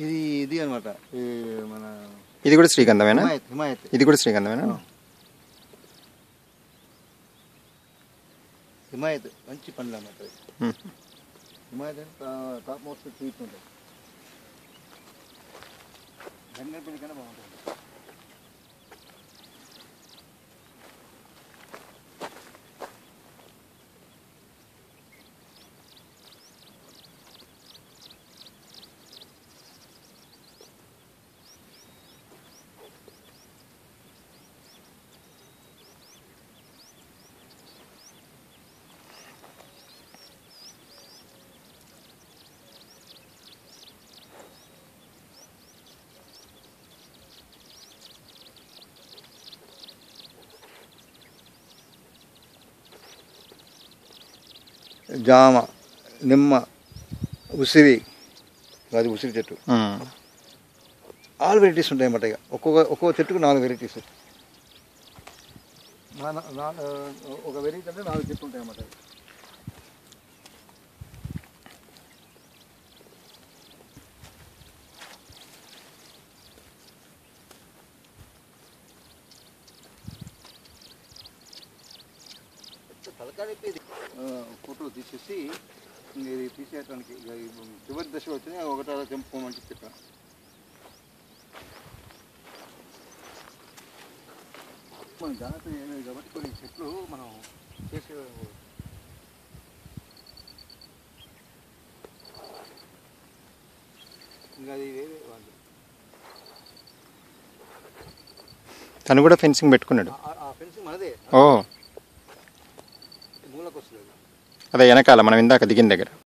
ఇది అనమాట మన ఇది కూడా శ్రీగంధమేనా? హిమాయత్. ఇది కూడా శ్రీగంధమేనా? హిమాయత్ మంచి పండ్లు అన్నమాట. హిమాయత్ టాప్ మోస్ట్ స్వీట్ ఉంటుంది. గన్నేరు కన్నా బాగుంటుంది. జామ, నిమ్మ, ఉసిరి, అది ఉసిరి చెట్టు, ఆల్ వెరైటీస్ ఉంటాయి అన్నమాట. ఇక ఒక్కొక్క చెట్టుకు 4 వెరైటీస్. ఒక వెరైటీ అంటే 4 చెట్లు ఉంటాయి అన్నమాట. ఫోటో తీసేసి ఇది తీసేయడానికి చివరి దశ వచ్చింది. ఒకటి తెంపుకోమని చెప్పాను. మనం జాగ్రత్త కాబట్టి కొన్ని చెట్లు మనం చేసే ఇంకా అది వేరే వాళ్ళు. తను కూడా ఫెన్సింగ్ పెట్టుకున్నాడు. ఆ ఫెన్సింగ్ మనదే. ఓ మూలకు వస్తుంది. అదే వెనకాల మనం ఇందాక దిగిన దగ్గర.